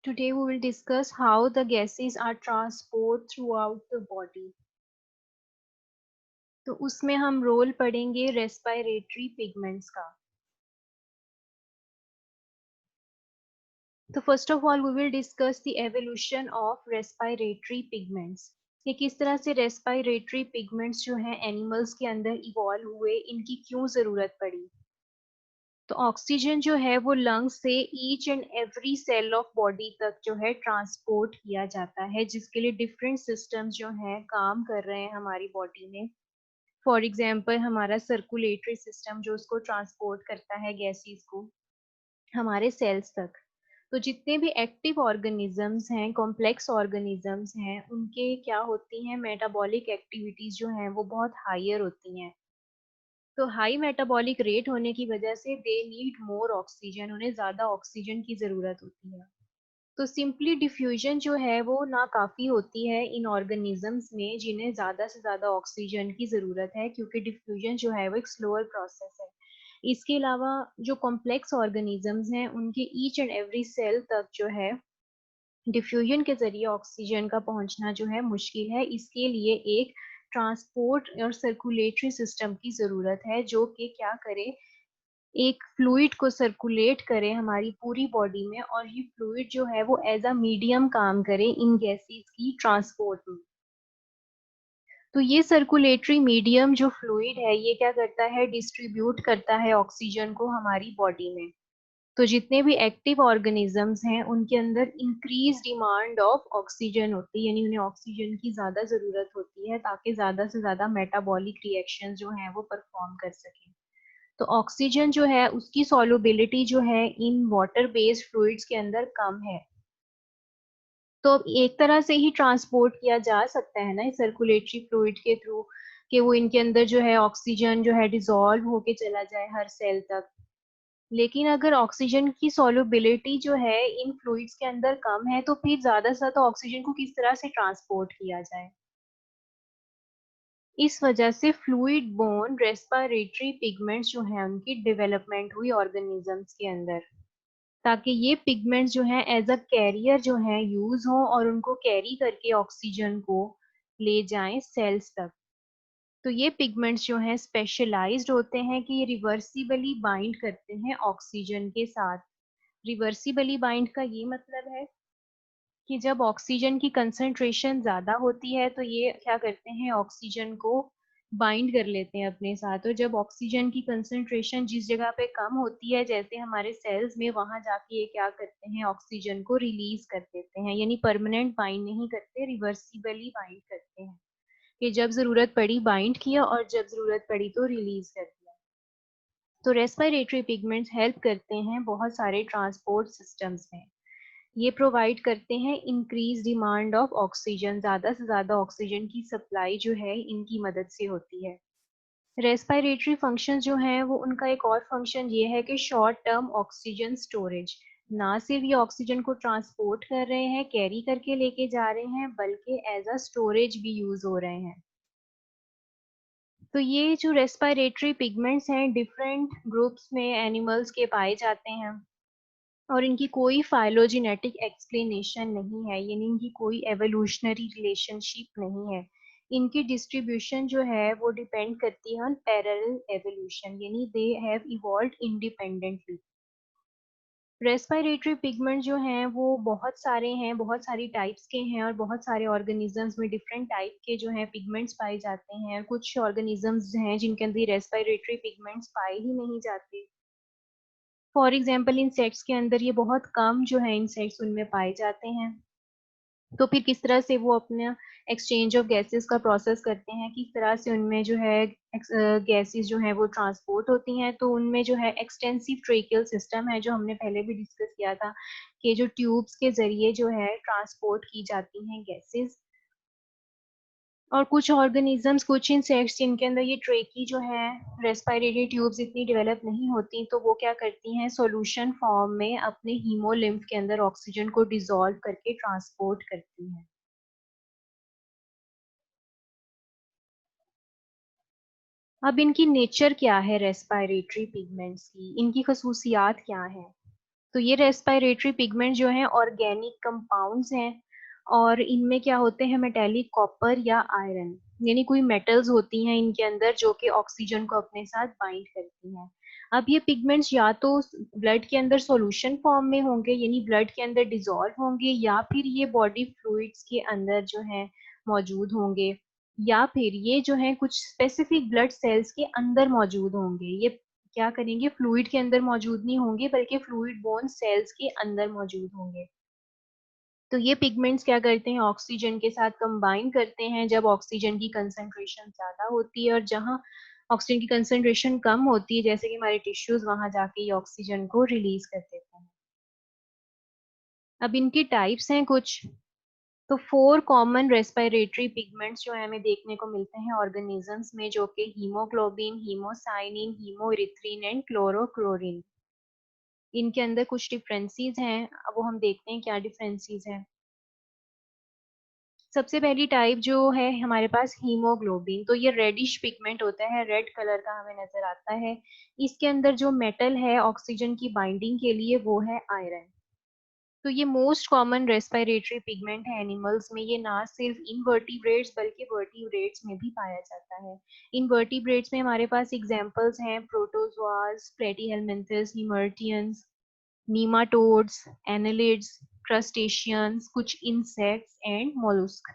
Today we will discuss how the gases are transported throughout the body. तो उसमें हम role पढ़ेंगे respiratory pigments का. तो first of all we will discuss the evolution of respiratory pigments. कि किस तरह से रेस्पिरेटरी पिगमेंट्स जो हैं एनिमल्स के अंदर इवॉल्व हुए, इनकी क्यों ज़रूरत पड़ी. तो ऑक्सीजन जो है वो लंग्स से each and every cell of body तक जो है ट्रांसपोर्ट किया जाता है, जिसके लिए डिफरेंट सिस्टम्स जो हैं काम कर रहे हैं हमारी बॉडी में. फॉर एग्जांपल हमारा सर्कुलेटरी सिस्टम जो उसको ट्रांसपोर्ट करता है गैसेस को हमारे सेल्स तक. तो जितने भी एक्टिव ऑर्गेनिजम्स हैं, कॉम्प्लेक्स ऑर्गेनिजम्स हैं, उनके क्या होती हैं, मेटाबॉलिक एक्टिविटीज जो हैं वो बहुत हायर होती हैं. तो हाई मेटाबॉलिक रेट होने की वजह से दे नीड मोर ऑक्सीजन, उन्हें ज़्यादा ऑक्सीजन की ज़रूरत होती है. तो सिंपली डिफ्यूजन जो है वो ना काफ़ी होती है इन ऑर्गेनिजम्स में जिन्हें ज़्यादा से ज़्यादा ऑक्सीजन की ज़रूरत है, क्योंकि डिफ्यूजन जो है वो एक स्लोअर प्रोसेस है. इसके अलावा जो कॉम्प्लेक्स ऑर्गेनिजम्स हैं उनके ईच एंड एवरी सेल तक जो है डिफ्यूजन के जरिए ऑक्सीजन का पहुंचना जो है मुश्किल है. इसके लिए एक ट्रांसपोर्ट और सर्कुलेटरी सिस्टम की ज़रूरत है जो कि क्या करे, एक फ्लूइड को सर्कुलेट करे हमारी पूरी बॉडी में, और ये फ्लूइड जो है वो एज अ मीडियम काम करे इन गैसेस की ट्रांसपोर्ट में. तो ये सर्कुलेटरी मीडियम जो फ्लूइड है ये क्या करता है, डिस्ट्रीब्यूट करता है ऑक्सीजन को हमारी बॉडी में. तो जितने भी एक्टिव ऑर्गेनिजम्स हैं उनके अंदर इंक्रीज डिमांड ऑफ ऑक्सीजन होती है, यानी उन्हें ऑक्सीजन की ज़्यादा ज़रूरत होती है ताकि ज़्यादा से ज़्यादा मेटाबॉलिक रिएक्शन जो है वो परफॉर्म कर सकें. तो ऑक्सीजन जो है उसकी सॉल्युबिलिटी जो है इन वाटर बेस्ड फ्लूइड्स के अंदर कम है. तो अब एक तरह से ही ट्रांसपोर्ट किया जा सकता है ना इस सर्कुलेटरी फ्लूइड के थ्रू, कि वो इनके अंदर जो है ऑक्सीजन जो है डिसॉल्व होके चला जाए हर सेल तक. लेकिन अगर ऑक्सीजन की सॉल्युबिलिटी जो है इन फ्लूइड्स के अंदर कम है तो फिर ज्यादा से ज्यादा ऑक्सीजन को किस तरह से ट्रांसपोर्ट किया जाए. इस वजह से फ्लूइड बोर्न रेस्पिरेटरी पिगमेंट्स जो है उनकी डेवलपमेंट हुई ऑर्गेनिजम्स के अंदर, ताकि ये पिगमेंट्स जो हैं एज अ कैरियर जो है यूज हो और उनको कैरी करके ऑक्सीजन को ले जाएं सेल्स तक. तो ये पिगमेंट्स जो हैं स्पेशलाइज्ड होते हैं कि ये रिवर्सिबली बाइंड करते हैं ऑक्सीजन के साथ. रिवर्सिबली बाइंड का ये मतलब है कि जब ऑक्सीजन की कंसंट्रेशन ज़्यादा होती है तो ये क्या करते हैं, ऑक्सीजन को बाइंड कर लेते हैं अपने साथ. और जब ऑक्सीजन की कंसंट्रेशन जिस जगह पे कम होती है, जैसे हमारे सेल्स में, वहां जाके ये क्या करते हैं, ऑक्सीजन को रिलीज कर देते हैं. यानी परमानेंट बाइंड नहीं करते, रिवर्सिबली बाइंड करते हैं कि जब ज़रूरत पड़ी बाइंड किया और जब ज़रूरत पड़ी तो रिलीज कर दिया. तो रेस्पिरेटरी पिगमेंट्स हेल्प करते हैं बहुत सारे ट्रांसपोर्ट सिस्टम्स में. ये प्रोवाइड करते हैं इंक्रीज डिमांड ऑफ ऑक्सीजन, ज़्यादा से ज़्यादा ऑक्सीजन की सप्लाई जो है इनकी मदद से होती है. रेस्पिरेटरी फंक्शन जो हैं वो उनका एक और फंक्शन ये है कि शॉर्ट टर्म ऑक्सीजन स्टोरेज. ना सिर्फ ये ऑक्सीजन को ट्रांसपोर्ट कर रहे हैं, कैरी करके लेके जा रहे हैं, बल्कि एज अ स्टोरेज भी यूज हो रहे हैं. तो ये जो रेस्पिरेटरी पिगमेंट्स हैं डिफरेंट ग्रुप्स में एनिमल्स के पाए जाते हैं, और इनकी कोई फाइलोजेनेटिक एक्सप्लेनेशन नहीं है, यानी इनकी कोई एवोल्यूशनरी रिलेशनशिप नहीं है. इनकी डिस्ट्रीब्यूशन जो है वो डिपेंड करती है ऑन पैरेलल एवोल्यूशन, यानी they have evolved independently. Respiratory pigment जो हैं वो बहुत सारे हैं, बहुत सारी टाइप्स के हैं, और बहुत सारे ऑर्गेनिजम्स में डिफरेंट टाइप के जो हैं पिगमेंट्स पाए जाते हैं. कुछ ऑर्गेनिजम्स हैं जिनके अंदर रेस्पिरेटरी पिगमेंट्स पाए ही नहीं जाते. फॉर एग्जाम्पल इंसेक्ट्स के अंदर ये बहुत कम जो है इंसेक्ट्स उनमें पाए जाते हैं. तो फिर किस तरह से वो अपना एक्सचेंज ऑफ गैसेस का प्रोसेस करते हैं, किस तरह से उनमें जो है गैसेस जो है वो ट्रांसपोर्ट होती हैं. तो उनमें जो है एक्सटेंसिव ट्रेकियल सिस्टम है, जो हमने पहले भी डिस्कस किया था, कि जो ट्यूब्स के जरिए जो है ट्रांसपोर्ट की जाती हैं गैसेस. और कुछ ऑर्गेनिजम्स, कुछ इंसेक्ट्स जिनके अंदर ये ट्रेकी जो है रेस्पिरेटरी ट्यूब्स इतनी डेवलप नहीं होती, तो वो क्या करती हैं, सॉल्यूशन फॉर्म में अपने हीमोलिम्फ के अंदर ऑक्सीजन को डिसॉल्व करके ट्रांसपोर्ट करती हैं. अब इनकी नेचर क्या है, रेस्पिरेटरी पिगमेंट्स की इनकी खसूसियात क्या है. तो ये रेस्पिरेटरी पिगमेंट जो हैं ऑर्गेनिक कंपाउंड्स हैं और इनमें क्या होते हैं मेटेलिक कॉपर या आयरन, यानी कोई मेटल्स होती हैं इनके अंदर जो कि ऑक्सीजन को अपने साथ बाइंड करती हैं। अब ये पिगमेंट्स या तो ब्लड के अंदर सॉल्यूशन फॉर्म में होंगे यानी ब्लड के अंदर डिसॉल्व होंगे, या फिर ये बॉडी फ्लूइड्स के अंदर जो है मौजूद होंगे, या फिर ये जो है कुछ स्पेसिफिक ब्लड सेल्स के अंदर मौजूद होंगे। ये क्या करेंगे, फ्लूइड के अंदर मौजूद नहीं होंगे बल्कि फ्लूइड बोन सेल्स के अंदर मौजूद होंगे। तो ये पिगमेंट्स क्या करते हैं, ऑक्सीजन के साथ कंबाइन करते हैं जब ऑक्सीजन की कंसंट्रेशन ज्यादा होती है, और जहाँ ऑक्सीजन की कंसंट्रेशन कम होती है जैसे कि हमारे टिश्यूज, वहां जाके ये ऑक्सीजन को रिलीज कर देते हैं। अब इनकी टाइप्स हैं कुछ। तो 4 कॉमन रेस्पिरेटरी पिगमेंट्स जो है हमें देखने को मिलते हैं ऑर्गेनिजम्स में, जो कि हीमोग्लोबिन, हीमोसाइनिन, हीमोइरिथ्रिन एंड क्लोरोक्लोरिन। इनके अंदर कुछ डिफरेंसेस हैं, अब वो हम देखते हैं क्या डिफरेंसेस हैं। सबसे पहली टाइप जो है हमारे पास हीमोग्लोबिन, तो ये रेडिश पिगमेंट होता है, रेड कलर का हमें नजर आता है। इसके अंदर जो मेटल है ऑक्सीजन की बाइंडिंग के लिए वो है आयरन। तो ये मोस्ट कॉमन रेस्पिरेटरी पिगमेंट है एनिमल्स में। ये ना सिर्फ इनवर्टिब्रेट्स बल्कि वर्टिब्रेट्स में भी पाया जाता है। इनवर्टिब्रेट्स में हमारे पास एग्जांपल्स हैं प्रोटोजोआस, प्लेटीहेलमिन्थस, हीमर्टियंस, नीमाटोड्स, एनालिड्स, क्रस्टेशियंस, कुछ इंसेक्ट्स एंड मोलस्क।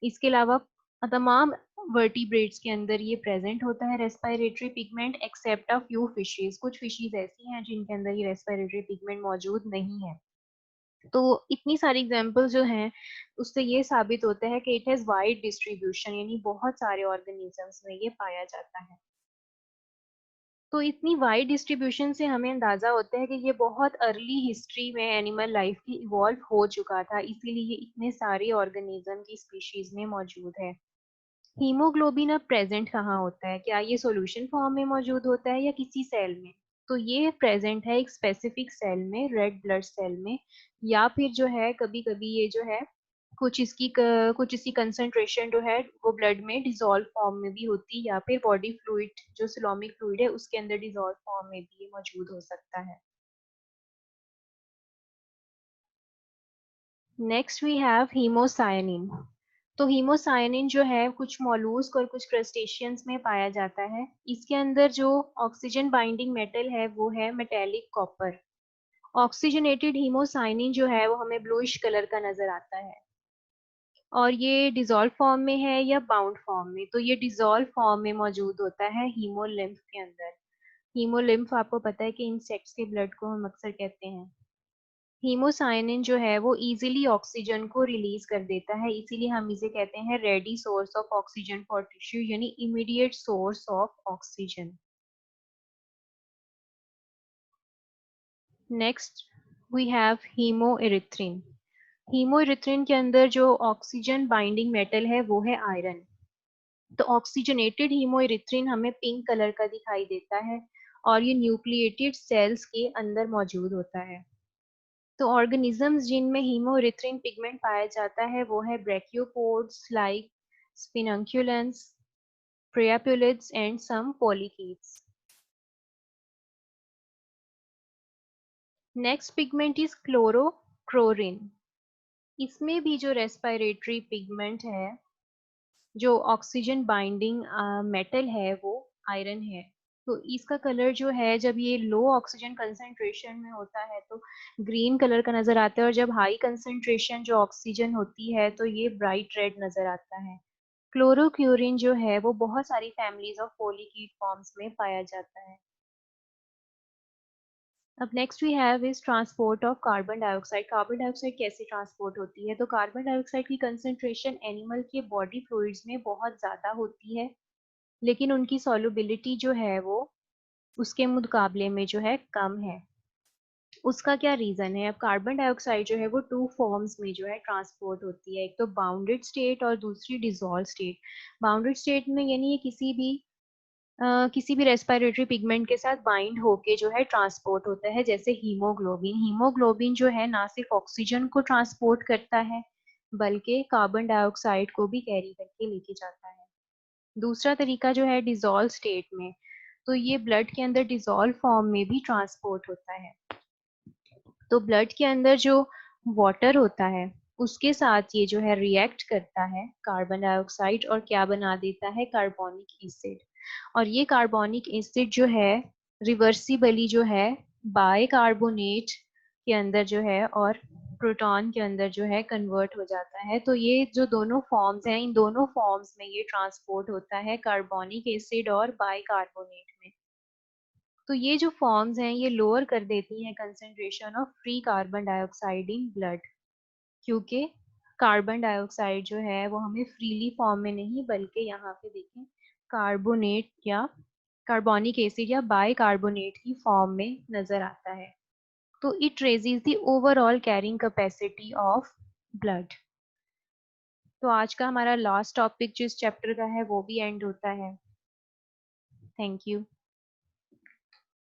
इसके अलावा तमाम वर्टिब्रेट्स के अंदर ये प्रेजेंट होता है respiratory pigment, except a few fishes. कुछ फिशेज ऐसी हैं जिनके अंदर ये रेस्पिरेटरी पिगमेंट मौजूद नहीं है। तो इतनी सारी एग्जांपल जो हैं उससे ये साबित होता है कि इट हैज वाइड डिस्ट्रीब्यूशन, यानी बहुत सारे ऑर्गेनिजम्स में ये पाया जाता है। तो इतनी वाइड डिस्ट्रीब्यूशन से हमें अंदाजा होता है कि ये बहुत अर्ली हिस्ट्री में एनिमल लाइफ की इवॉल्व हो चुका था, इसीलिए ये इतने सारे ऑर्गेनिज्म की स्पीशीज में मौजूद है। हीमोग्लोबिन अब प्रेजेंट कहाँ होता है, क्या ये सॉल्यूशन फॉर्म में मौजूद होता है या किसी सेल में? तो ये प्रेजेंट है एक स्पेसिफिक सेल में, रेड ब्लड सेल में, या फिर जो है कभी कभी ये जो है कुछ इसकी कंसंट्रेशन जो है वो ब्लड में डिसॉल्व फॉर्म में भी होती है, या फिर बॉडी फ्लूइड जो सिलोमिक फ्लूइड है उसके अंदर डिसॉल्व फॉर्म में भी ये मौजूद हो सकता है। Next we have haemocyanin. तो हीमोसायनिन जो है कुछ मॉलूस्क और कुछ क्रस्टेशियंस में पाया जाता है। इसके अंदर जो ऑक्सीजन बाइंडिंग मेटल है वो है मेटेलिक कॉपर। ऑक्सीजनेटेड हीमोसायनिन जो है वो हमें ब्लूइश कलर का नजर आता है, और ये डिसॉल्व फॉर्म में है या बाउंड फॉर्म में? तो ये डिसॉल्व फॉर्म में मौजूद होता है हीमोलिम्फ के अंदर। हीमोलिम्फ आपको पता है कि इंसेक्ट्स के ब्लड को हम अक्सर कहते हैं। हीमोसायनिन जो है वो इजीली ऑक्सीजन को रिलीज कर देता है, इसीलिए हम इसे कहते हैं ready source of oxygen for tissue, यानी immediate source of oxygen. Next we have hemerythrin. Hemerythrin के अंदर जो ऑक्सीजन बाइंडिंग मेटल है वो है आयरन। तो ऑक्सीजनेटेड हीमोइरिथ्रिन हमें पिंक कलर का दिखाई देता है, और ये न्यूक्लिएटेड सेल्स के अंदर मौजूद होता है। तो ऑर्गेनिजम्स जिनमें हीमोइरिथ्रिन पिगमेंट पाया जाता है वो है brachiopods like sipunculans, priapulids and some polychaetes. Next pigment is chlorocruorin. इसमें भी जो रेस्पिरेटरी पिगमेंट है, जो ऑक्सीजन बाइंडिंग मेटल है वो आयरन है। तो इसका कलर जो है जब ये लो ऑक्सीजन कंसंट्रेशन में होता है तो ग्रीन कलर का नजर आता है, और जब हाई कंसंट्रेशन जो ऑक्सीजन होती है तो ये ब्राइट रेड नजर आता है। क्लोरोक्यूरिन जो है वो बहुत सारी फैमिलीज ऑफ पॉलीकीट फॉर्म्स में पाया जाता है। अब next we have is transport of carbon dioxide. Carbon dioxide कैसे ट्रांसपोर्ट होती है? तो कार्बन डाइऑक्साइड की कंसंट्रेशन एनिमल के बॉडी फ्लूइड्स में बहुत ज्यादा होती है, लेकिन उनकी सॉल्युबिलिटी जो है वो उसके मुकाबले में जो है कम है। उसका क्या रीजन है? अब कार्बन डाइऑक्साइड जो है वो टू फॉर्म्स में जो है ट्रांसपोर्ट होती है, एक तो बाउंडेड स्टेट और दूसरी डिसॉल्व स्टेट। बाउंडेड स्टेट में यानी ये किसी भी रेस्पिरेटरी पिगमेंट के साथ बाइंड होके जो है ट्रांसपोर्ट होता है, जैसे हीमोग्लोबिन। हीमोग्लोबिन जो है ना सिर्फ ऑक्सीजन को ट्रांसपोर्ट करता है बल्कि कार्बन डाइऑक्साइड को भी कैरी करके लेके जाता है। दूसरा तरीका जो है डिसॉल्व स्टेट में, तो ये ब्लड के अंदर डिसॉल्व फॉर्म में भी ट्रांसपोर्ट होता है। तो ब्लड के अंदर जो वाटर होता है उसके साथ ये जो है रिएक्ट करता है कार्बन डाइऑक्साइड और क्या बना देता है कार्बोनिक एसिड। और ये कार्बोनिक एसिड जो है रिवर्सिबली जो है बाइकार्बोनेट के अंदर जो है और प्रोटॉन के अंदर जो है कन्वर्ट हो जाता है। तो ये जो दोनों फॉर्म्स हैं इन दोनों फॉर्म्स में ये ट्रांसपोर्ट होता है कार्बोनिक एसिड और बाइकार्बोनेट में। तो ये जो फॉर्म्स हैं ये लोअर कर देती हैं concentration of free carbon dioxide in blood, क्योंकि कार्बन डाइऑक्साइड जो है वो हमें फ्रीली फॉर्म में नहीं बल्कि यहाँ पे देखें कार्बोनेट या कार्बोनिक एसिड या बाइकार्बोनेट की फॉर्म में नजर आता है। तो it raises the overall carrying capacity of blood. तो आज का हमारा लास्ट टॉपिक जो इस चैप्टर का है वो भी एंड होता है। Thank you.